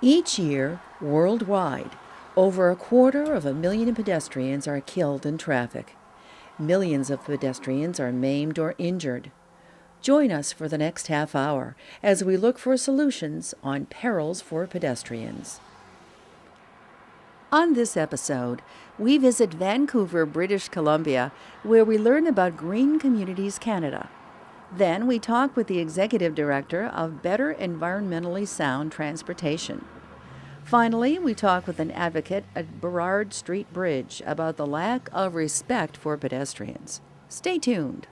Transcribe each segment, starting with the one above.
Each year, worldwide, over 250,000 pedestrians are killed in traffic. Millions of pedestrians are maimed or injured. Join us for the next half hour as we look for solutions on Perils for Pedestrians. On this episode, we visit Vancouver, British Columbia, where we learn about Green Communities Canada. Then we talk with the Executive Director of Better Environmentally Sound Transportation. Finally, we talk with an advocate at Burrard Street Bridge about the lack of respect for pedestrians. Stay tuned.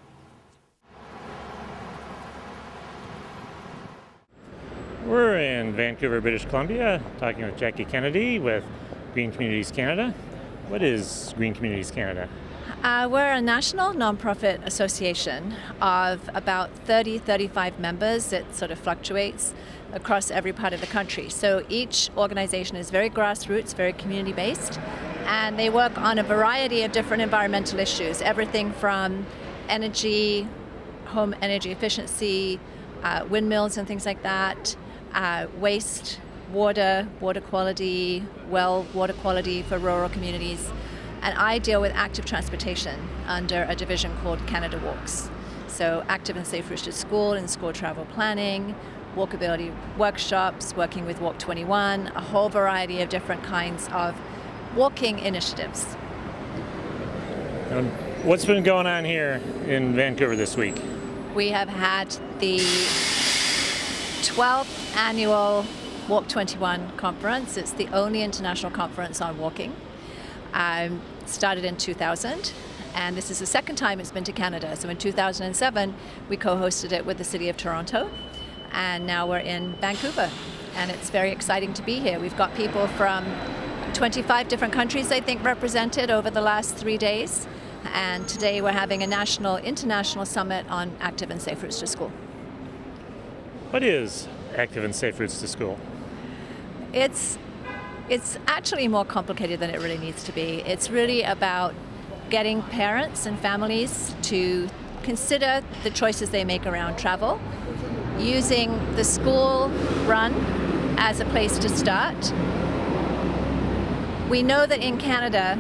We're in Vancouver, British Columbia, talking with Jackie Kennedy with Green Communities Canada. What is Green Communities Canada? We're a national nonprofit association of about 35 members. It sort of fluctuates across every part of the country. So each organization is very grassroots, very community-based, and they work on a variety of different environmental issues, everything from energy, home energy efficiency, windmills and things like that, waste, water quality, water quality for rural communities. And I deal with active transportation under a division called Canada Walks. So active and safe routes to school and school travel planning, walkability workshops, working with Walk 21, a whole variety of different kinds of walking initiatives. What's been going on here in Vancouver this week? We have had the 12th annual Walk 21 conference. It's the only international conference on walking. Started in 2000, and this is the second time it's been to Canada. So in 2007, we co-hosted it with the City of Toronto, and now we're in Vancouver, and it's very exciting to be here. We've got people from 25 different countries, I think, represented over the last 3 days, and today we're having a international summit on active and safe routes to school. What is active and safe routes to school? It's actually more complicated than it really needs to be. It's really about getting parents and families to consider the choices they make around travel, using the school run as a place to start. We know that in Canada,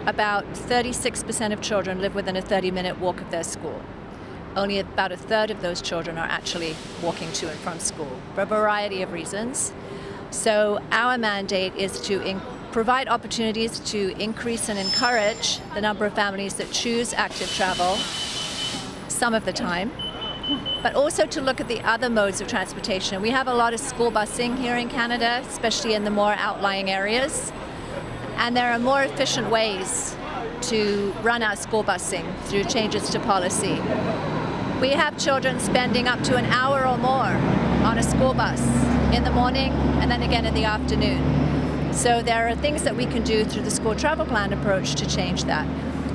about 36% of children live within a 30-minute walk of their school. Only about a third of those children are actually walking to and from school for a variety of reasons. So our mandate is to provide opportunities to increase and encourage the number of families that choose active travel some of the time, but also to look at the other modes of transportation. We have a lot of school busing here in Canada, especially in the more outlying areas, and there are more efficient ways to run our school busing through changes to policy. We have children spending up to an hour or more on a school bus in the morning and then again in the afternoon. So there are things that we can do through the school travel plan approach to change that.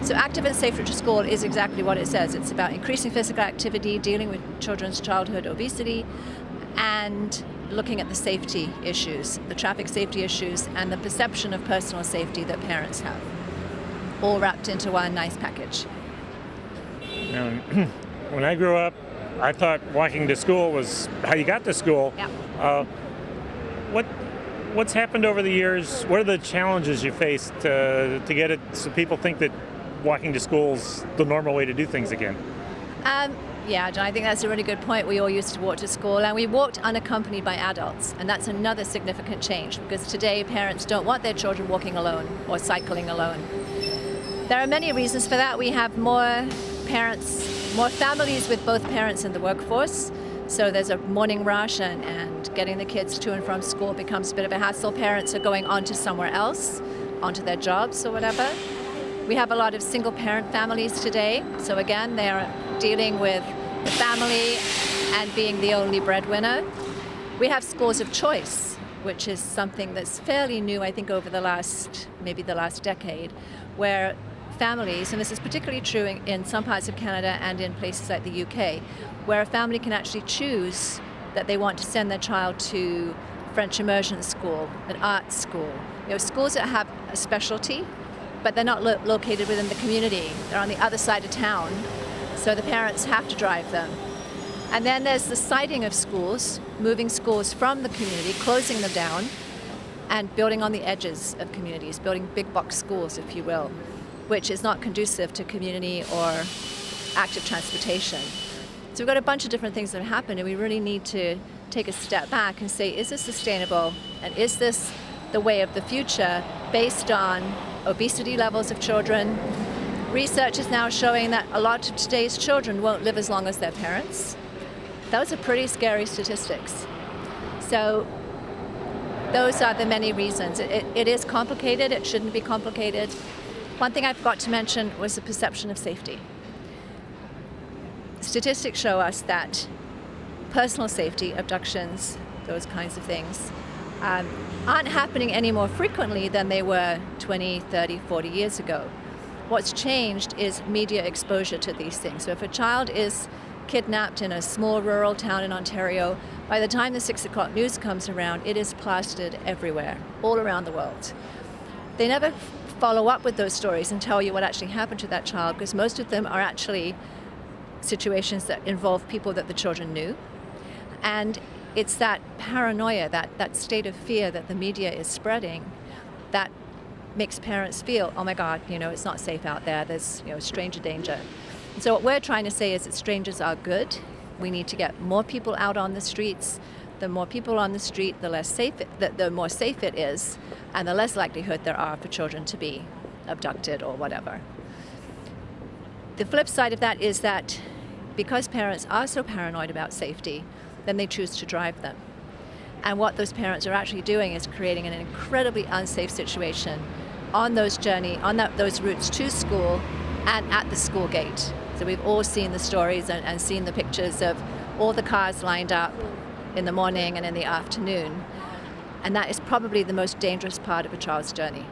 So active and safe route to school is exactly what it says. It's about increasing physical activity, dealing with children's childhood obesity, and looking at the safety issues, the traffic safety issues, and the perception of personal safety that parents have, all wrapped into one nice package. Now, when I grew up, I thought walking to school was how you got to school. Yeah. What's happened over the years? What are the challenges you faced to get it so people think that walking to school is the normal way to do things again? Yeah, John, I think that's a really good point. We all used to walk to school, and we walked unaccompanied by adults, and that's another significant change, because today parents don't want their children walking alone or cycling alone. There are many reasons for that. We have more families with both parents in the workforce, so there's a morning rush, and getting the kids to and from school becomes a bit of a hassle. Parents are going on to somewhere else, onto their jobs or whatever. We have a lot of single parent families today, so again, they're dealing with the family and being the only breadwinner. We have schools of choice, which is something that's fairly new, I think, over the last decade, where families, and this is particularly true in some parts of Canada and in places like the UK, where a family can actually choose that they want to send their child to French immersion school, an art school, schools that have a specialty, but they're not located within the community. They're on the other side of town, so the parents have to drive them. And then there's the siting of schools, moving schools from the community, closing them down, and building on the edges of communities, building big box schools, if you will, which is not conducive to community or active transportation. So we've got a bunch of different things that have happened, and we really need to take a step back and say, is this sustainable, and is this the way of the future based on obesity levels of children? Research is now showing that a lot of today's children won't live as long as their parents. Those are pretty scary statistics. So those are the many reasons. It is complicated. It shouldn't be complicated. One thing I forgot to mention was the perception of safety. Statistics show us that personal safety, abductions, those kinds of things, aren't happening any more frequently than they were 20, 30, 40 years ago. What's changed is media exposure to these things. So if a child is kidnapped in a small rural town in Ontario, by the time the 6 o'clock news comes around, it is plastered everywhere, all around the world. They never follow up with those stories and tell you what actually happened to that child, because most of them are actually situations that involve people that the children knew. And it's that paranoia, that state of fear that the media is spreading, that makes parents feel, oh my God, it's not safe out there. There's, stranger danger. And so what we're trying to say is that strangers are good. We need to get more people out on the streets. The more people on the street, the more safe it is, and the less likelihood there are for children to be abducted or whatever. The flip side of that is that because parents are so paranoid about safety, then they choose to drive them. And what those parents are actually doing is creating an incredibly unsafe situation on those those routes to school and at the school gate. So we've all seen the stories and seen the pictures of all the cars lined up in the morning and in the afternoon. And that is probably the most dangerous part of a child's journey.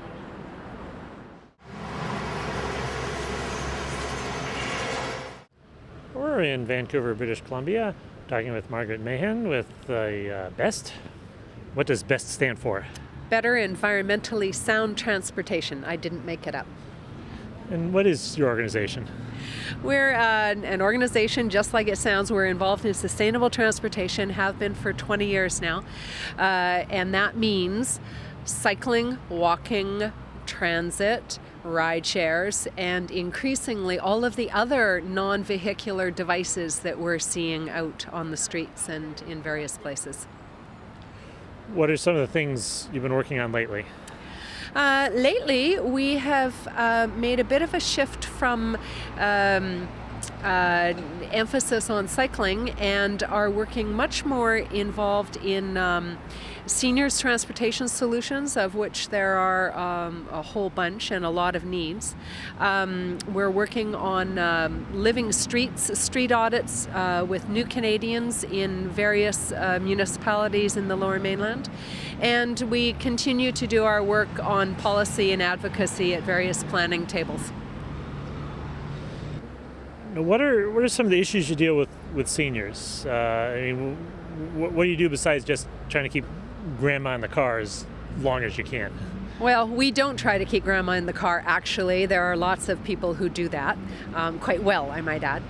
We're in Vancouver, British Columbia, talking with Margaret Mahan with BEST. What does BEST stand for? Better Environmentally Sound Transportation. I didn't make it up. And what is your organization? We're an organization, just like it sounds. We're involved in sustainable transportation, have been for 20 years now. And that means cycling, walking, transit, ride shares, and increasingly all of the other non-vehicular devices that we're seeing out on the streets and in various places. What are some of the things you've been working on lately? Lately, we have made a bit of a shift from emphasis on cycling and are working much more involved in seniors transportation solutions, of which there are a whole bunch and a lot of needs. We're working on living street audits with new Canadians in various municipalities in the Lower Mainland. And we continue to do our work on policy and advocacy at various planning tables. What are some of the issues you deal with seniors? What do you do besides just trying to keep grandma in the car as long as you can? Well, we don't try to keep grandma in the car, actually. There are lots of people who do that, quite well, I might add.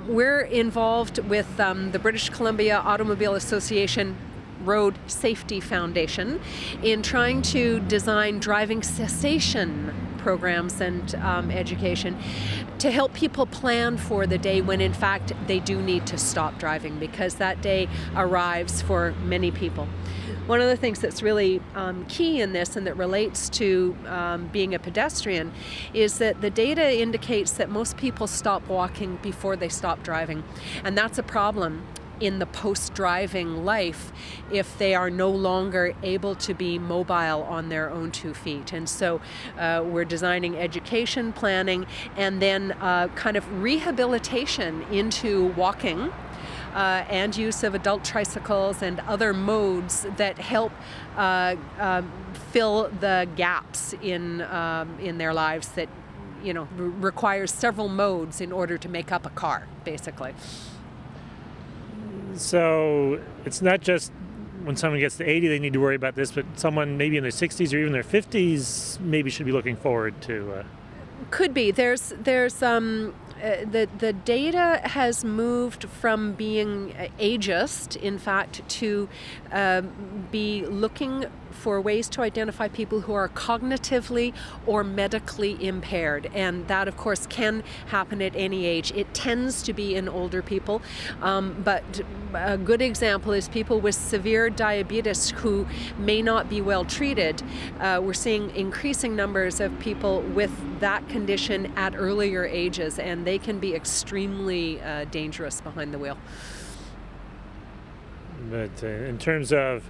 We're involved with the British Columbia Automobile Association Road Safety Foundation in trying to design driving cessation programs and education to help people plan for the day when in fact they do need to stop driving, because that day arrives for many people. One of the things that's really key in this and that relates to being a pedestrian is that the data indicates that most people stop walking before they stop driving, and that's a problem in the post-driving life if they are no longer able to be mobile on their own 2 feet. And so we're designing education, planning, and then kind of rehabilitation into walking and use of adult tricycles and other modes that help fill the gaps in their lives that requires several modes in order to make up a car, basically. So it's not just when someone gets to 80 they need to worry about this, but someone maybe in their 60s or even their 50s maybe should be looking forward to. Could be. There's the data has moved from being ageist, in fact, to be looking for ways to identify people who are cognitively or medically impaired. And that, of course, can happen at any age. It tends to be in older people, but a good example is people with severe diabetes who may not be well treated. We're seeing increasing numbers of people with that condition at earlier ages, and they can be extremely dangerous behind the wheel. But in terms of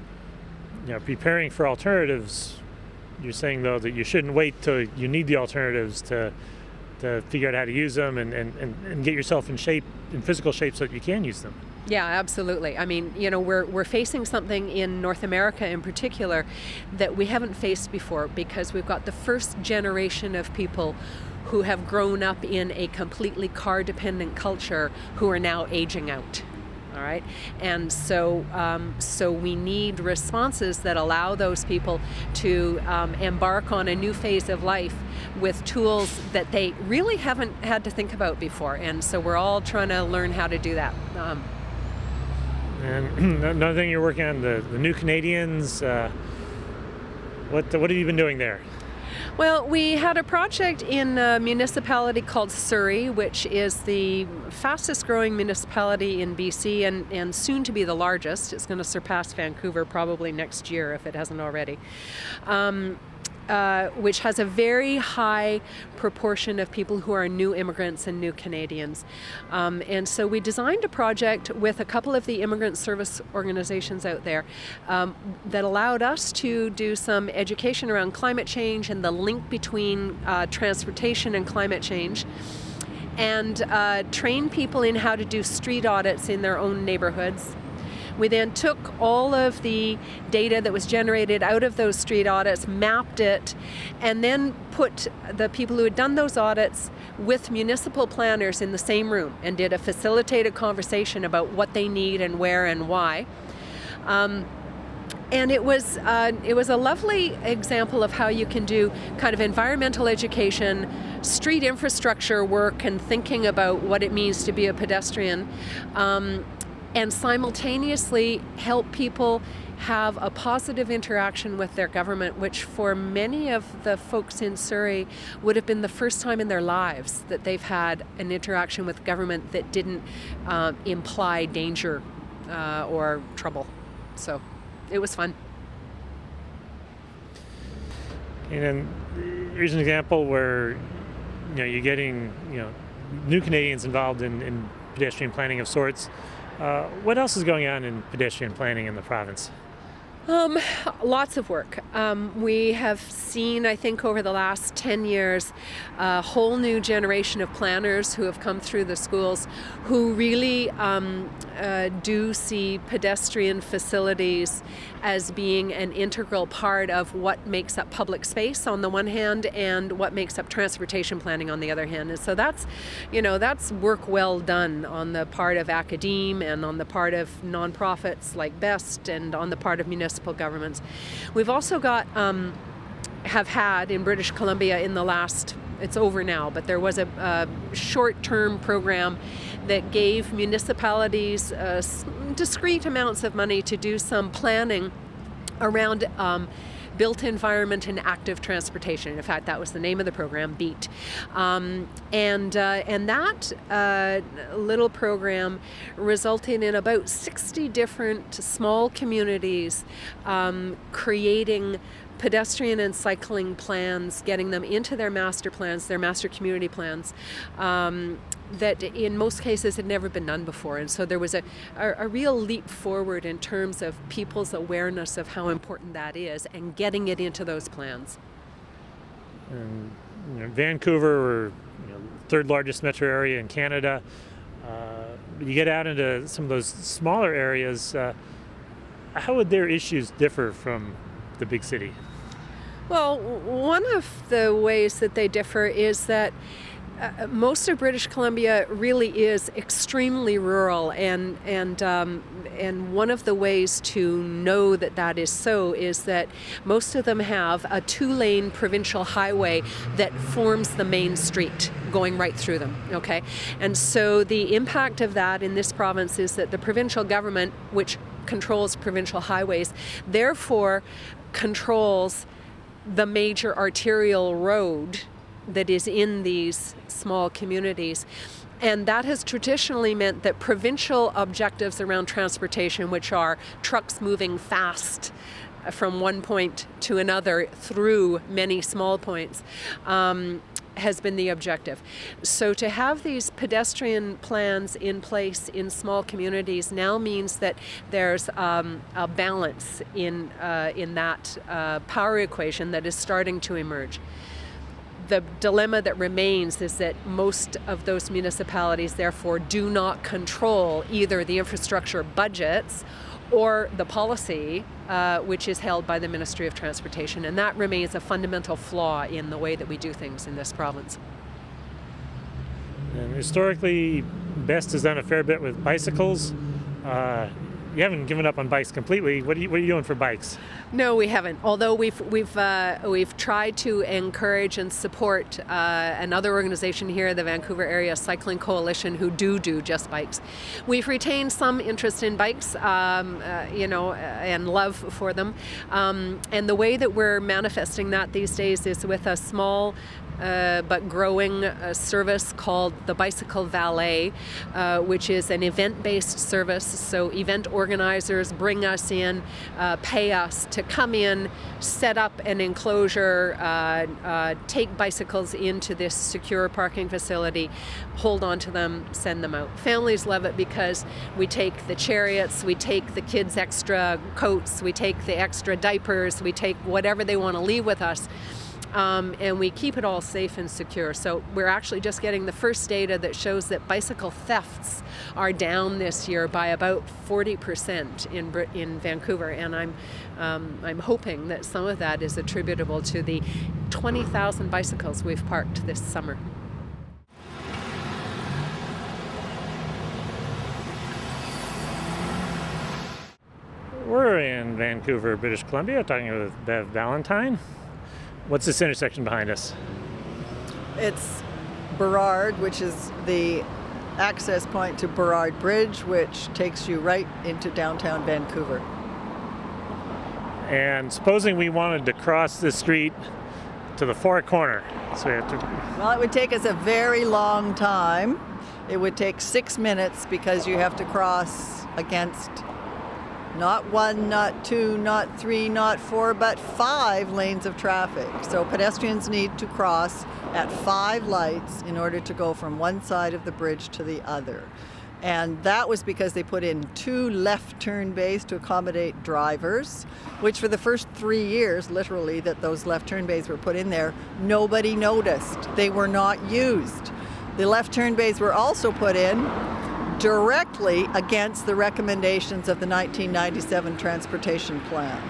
preparing for alternatives, you're saying though that you shouldn't wait till you need the alternatives to figure out how to use them and get yourself in physical shape so that you can use them. Yeah, absolutely. I mean, we're facing something in North America in particular that we haven't faced before, because we've got the first generation of people who have grown up in a completely car-dependent culture who are now aging out. All right, and so we need responses that allow those people to embark on a new phase of life with tools that they really haven't had to think about before, and so we're all trying to learn how to do that. And another thing you're working on, the New Canadians. What have you been doing there? Well, we had a project in a municipality called Surrey, which is the fastest growing municipality in BC and soon to be the largest. It's going to surpass Vancouver probably next year if it hasn't already. Which has a very high proportion of people who are new immigrants and new Canadians. And so we designed a project with a couple of the immigrant service organizations out there that allowed us to do some education around climate change and the link between transportation and climate change, and train people in how to do street audits in their own neighborhoods. We then took all of the data that was generated out of those street audits, mapped it, and then put the people who had done those audits with municipal planners in the same room and did a facilitated conversation about what they need and where and why. And it was a lovely example of how you can do kind of environmental education, street infrastructure work, and thinking about what it means to be a pedestrian. And simultaneously help people have a positive interaction with their government, which for many of the folks in Surrey would have been the first time in their lives that they've had an interaction with government that didn't imply danger or trouble. So it was fun. And then here's an example where you're getting new Canadians involved in pedestrian planning of sorts. What else is going on in pedestrian planning in the province? Lots of work. We have seen, I think, over the last 10 years, a whole new generation of planners who have come through the schools who really do see pedestrian facilities as being an integral part of what makes up public space on the one hand and what makes up transportation planning on the other hand. And so that's work well done on the part of academe and on the part of nonprofits like BEST and on the part of municipal governments. We've also got, have had in British Columbia in the last, it's over now, but there was a short-term program that gave municipalities discrete amounts of money to do some planning around built environment and active transportation. In fact, that was the name of the program, BEAT. And that little program resulted in about 60 different small communities creating pedestrian and cycling plans, getting them into their master plans, their master community plans, that in most cases had never been done before. And so there was a real leap forward in terms of people's awareness of how important that is and getting it into those plans. And Vancouver, or third largest metro area in Canada, you get out into some of those smaller areas, how would their issues differ from the big city? Well, one of the ways that they differ is that most of British Columbia really is extremely rural, and one of the ways to know that that is so is that most of them have a 2-lane provincial highway that forms the main street going right through them, okay? And so the impact of that in this province is that the provincial government, which controls provincial highways, therefore controls the major arterial road that is in these small communities. And that has traditionally meant that provincial objectives around transportation, which are trucks moving fast from one point to another through many small points, has been the objective. So to have these pedestrian plans in place in small communities now means that there's a balance in that power equation that is starting to emerge. The dilemma that remains is that most of those municipalities therefore do not control either the infrastructure budgets or the policy, which is held by the Ministry of Transportation. And that remains a fundamental flaw in the way that we do things in this province. And historically, Best has done a fair bit with bicycles. You haven't given up on bikes completely. What are you doing for bikes? No, we haven't. Although we've tried to encourage and support another organization here, the Vancouver Area Cycling Coalition, who do just bikes. We've retained some interest in bikes, and love for them. And the way that we're manifesting that these days is with a small but growing service called the Bicycle Valet, which is an event-based service. So event organizers bring us in, pay us to come in, set up an enclosure, take bicycles into this secure parking facility, hold on to them, send them out. Families love it because we take the chariots, we take the kids' extra coats, we take the extra diapers, we take whatever they want to leave with us. And we keep it all safe and secure. So we're actually just getting the first data that shows that bicycle thefts are down this year by about 40% in Vancouver, and I'm hoping that some of that is attributable to the 20,000 bicycles we've parked this summer. We're in Vancouver, British Columbia, talking with Bev Valentine. What's this intersection behind us? It's Burrard, which is the access point to Burrard Bridge, which takes you right into downtown Vancouver. And supposing we wanted to cross this street to the far corner, so we have to... Well, it would take us a very long time. It would take 6 minutes because you have to cross against not 1, not 2, not 3, not 4, but 5 lanes of traffic. So pedestrians need to cross at 5 lights in order to go from one side of the bridge to the other. And that was because they put in 2 left turn bays to accommodate drivers, which for the first 3 years, literally, that those left turn bays were put in there, nobody noticed. They were not used. The left turn bays were also put in directly against the recommendations of the 1997 Transportation Plan.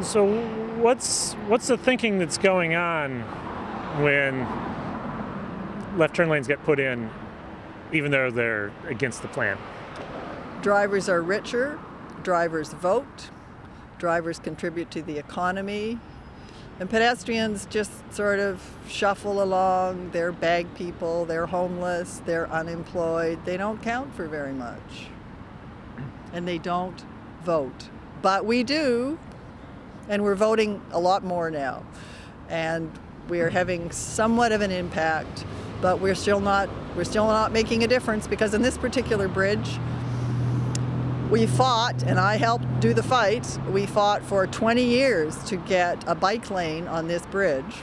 So what's the thinking that's going on when left turn lanes get put in, even though they're against the plan? Drivers are richer, drivers vote, drivers contribute to the economy, and pedestrians just sort of shuffle along. They're bag people, they're homeless, they're unemployed. They don't count for very much. And they don't vote. But we do, and we're voting a lot more now. And we're having somewhat of an impact, but we're still not making a difference, because in this particular bridge, we fought, and I helped do the fight, we fought for 20 years to get a bike lane on this bridge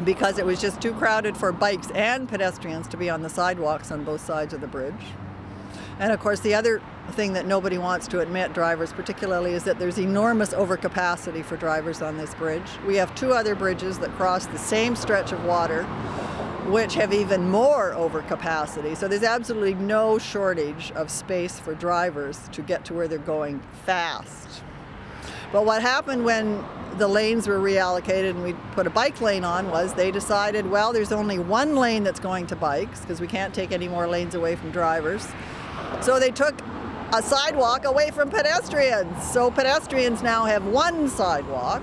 because it was just too crowded for bikes and pedestrians to be on the sidewalks on both sides of the bridge. And of course, the other thing that nobody wants to admit, drivers particularly, is that there's enormous overcapacity for drivers on this bridge. We have 2 other bridges that cross the same stretch of water, which have even more overcapacity. So there's absolutely no shortage of space for drivers to get to where they're going fast. But what happened when the lanes were reallocated and we put a bike lane on was they decided, well, there's only 1 lane that's going to bikes because we can't take any more lanes away from drivers. So they took a sidewalk away from pedestrians. So pedestrians now have 1 sidewalk.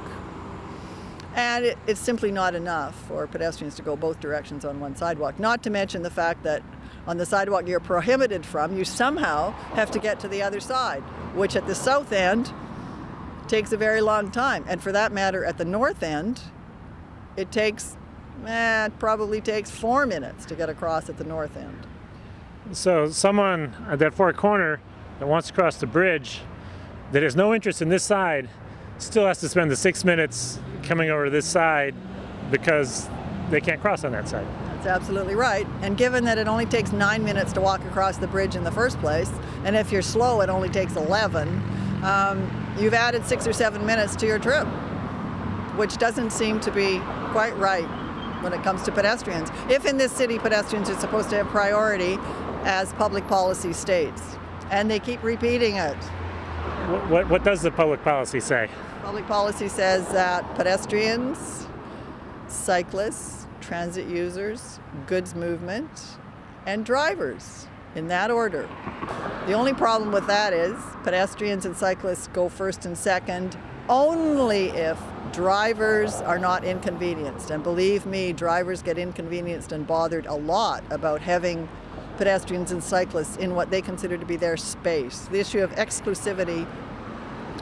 And it's simply not enough for pedestrians to go both directions on 1 sidewalk, not to mention the fact that on the sidewalk you're prohibited from, you somehow have to get to the other side, which at the south end takes a very long time. And for that matter, at the north end, it probably takes 4 minutes to get across at the north end. So someone at that far corner that wants to cross the bridge that has no interest in this side still has to spend the 6 minutes coming over to this side because they can't cross on that side. That's absolutely right. And given that it only takes 9 minutes to walk across the bridge in the first place, and if you're slow it only takes 11, you've added 6 or 7 minutes to your trip, which doesn't seem to be quite right when it comes to pedestrians. If in this city pedestrians are supposed to have priority as public policy states, and they keep repeating it. What does the public policy say? Public policy says that pedestrians, cyclists, transit users, goods movement, and drivers, in that order. The only problem with that is pedestrians and cyclists go first and second only if drivers are not inconvenienced. And believe me, drivers get inconvenienced and bothered a lot about having pedestrians and cyclists in what they consider to be their space. The issue of exclusivity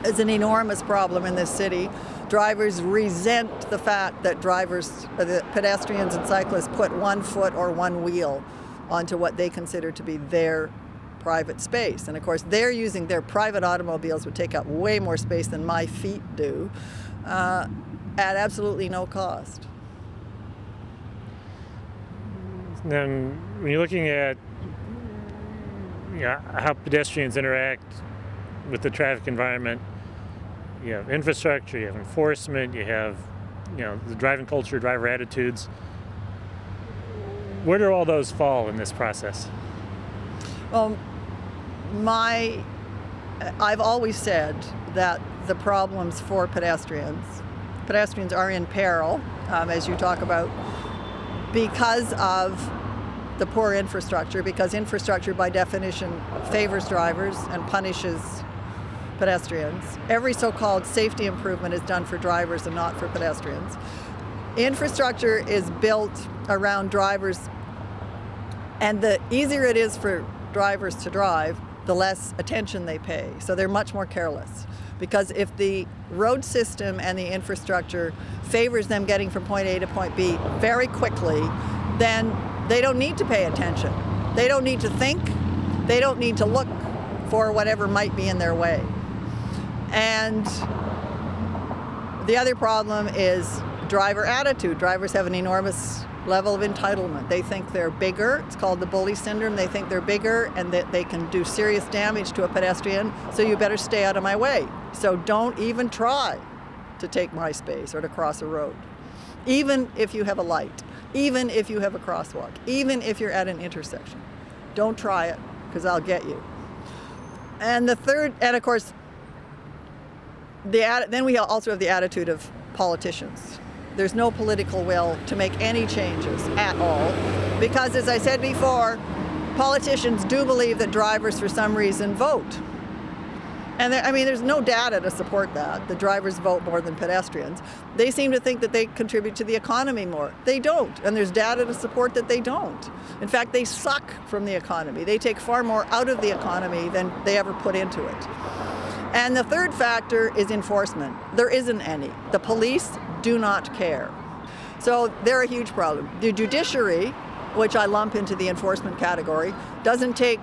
is an enormous problem in this city. Drivers resent the fact that the pedestrians and cyclists put 1 foot or 1 wheel onto what they consider to be their private space. And of course, they're using their private automobiles, would take up way more space than my feet do, at absolutely no cost. Then when you're looking at how pedestrians interact with the traffic environment, you have infrastructure, you have enforcement, you have the driving culture, driver attitudes. Where do all those fall in this process? Well, I've always said that the problems for pedestrians are in peril, as you talk about, because of the poor infrastructure, because infrastructure by definition favors drivers and punishes pedestrians. Every so-called safety improvement is done for drivers and not for pedestrians. Infrastructure is built around drivers, and the easier it is for drivers to drive, the less attention they pay. So they're much more careless. Because if the road system and the infrastructure favors them getting from point A to point B very quickly, then they don't need to pay attention. They don't need to think. They don't need to look for whatever might be in their way. And the other problem is driver attitude. Drivers have an enormous level of entitlement. They think they're bigger. It's called the bully syndrome. They think they're bigger and that they can do serious damage to a pedestrian, so you better stay out of my way. So don't even try to take my space or to cross a road. Even if you have a light, even if you have a crosswalk, even if you're at an intersection. Don't try it, because I'll get you. And the third, and of course, then we also have the attitude of politicians. There's no political will to make any changes at all, because as I said before, politicians do believe that drivers for some reason vote. And there's no data to support that. The drivers vote more than pedestrians. They seem to think that they contribute to the economy more. They don't, and there's data to support that they don't. In fact, they suck from the economy. They take far more out of the economy than they ever put into it. And the third factor is enforcement. There isn't any. The police do not care. So they're a huge problem. The judiciary, which I lump into the enforcement category, doesn't take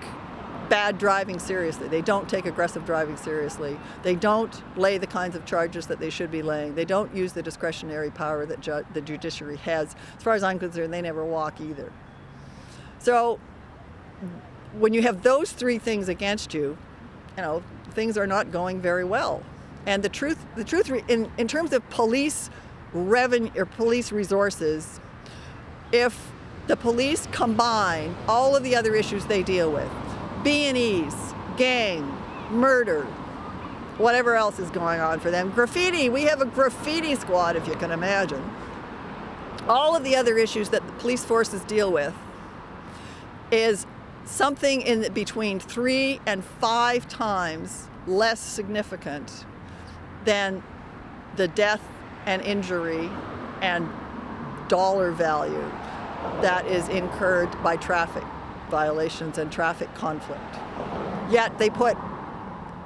bad driving seriously. They don't take aggressive driving seriously. They don't lay the kinds of charges that they should be laying. They don't use the discretionary power that the judiciary has. As far as I'm concerned, they never walk either. So when you have those three things against you, things are not going very well. And the truth in terms of police revenue or police resources, if the police combine all of the other issues they deal with, B&Es, gang, murder, whatever else is going on for them, graffiti, we have a graffiti squad, if you can imagine. All of the other issues that the police forces deal with is something in between 3 and 5 times less significant than the death and injury and dollar value that is incurred by traffic. violations and traffic conflict. Yet they put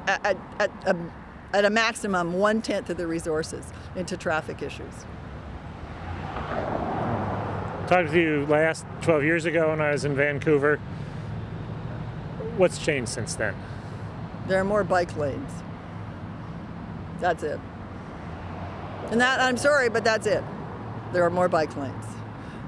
at a maximum 1/10 of the resources into traffic issues. Talked to you last 12 years ago when I was in Vancouver. What's changed since then? There are more bike lanes. That's it. And that, I'm sorry, but that's it. There are more bike lanes.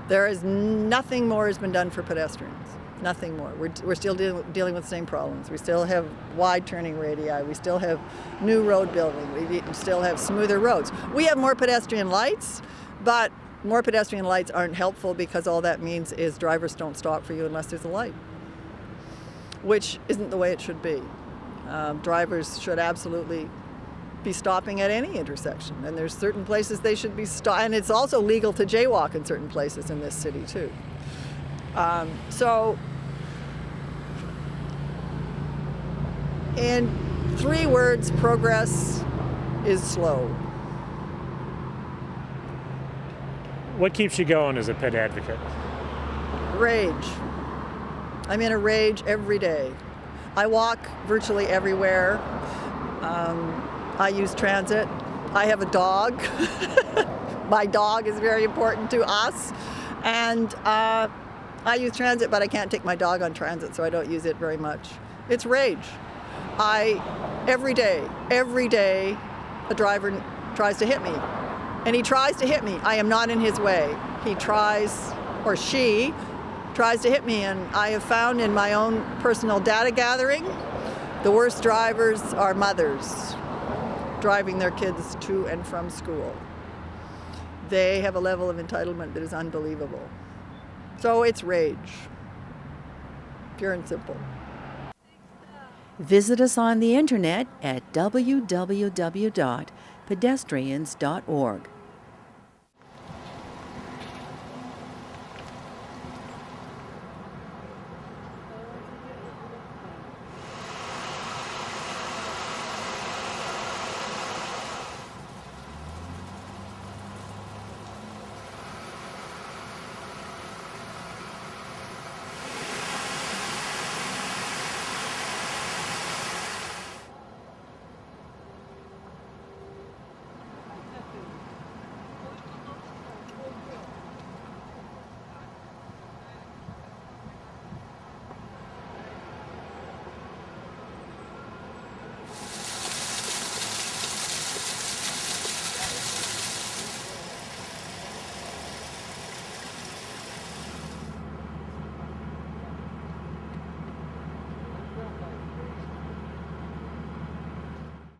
There is nothing more has been done for pedestrians. Nothing more. We're still dealing with the same problems. We still have wide turning radii. We still have new road building. We still have smoother roads. We have more pedestrian lights, but more pedestrian lights aren't helpful because all that means is drivers don't stop for you unless there's a light, which isn't the way it should be. Drivers should absolutely be stopping at any intersection, and there's certain places they should be and it's also legal to jaywalk in certain places in this city too. So in 3 words, progress is slow. What keeps you going as a pet advocate? Rage. I'm in a rage every day. I walk virtually everywhere. I use transit. I have a dog. My dog is very important to us. And I use transit, but I can't take my dog on transit, so I don't use it very much. It's rage. Every day, a driver tries to hit me. And he tries to hit me. I am not in his way. He tries, or she tries to hit me, and I have found in my own personal data gathering, the worst drivers are mothers driving their kids to and from school. They have a level of entitlement that is unbelievable. So it's rage, pure and simple. Visit us on the internet at www.pedestrians.org.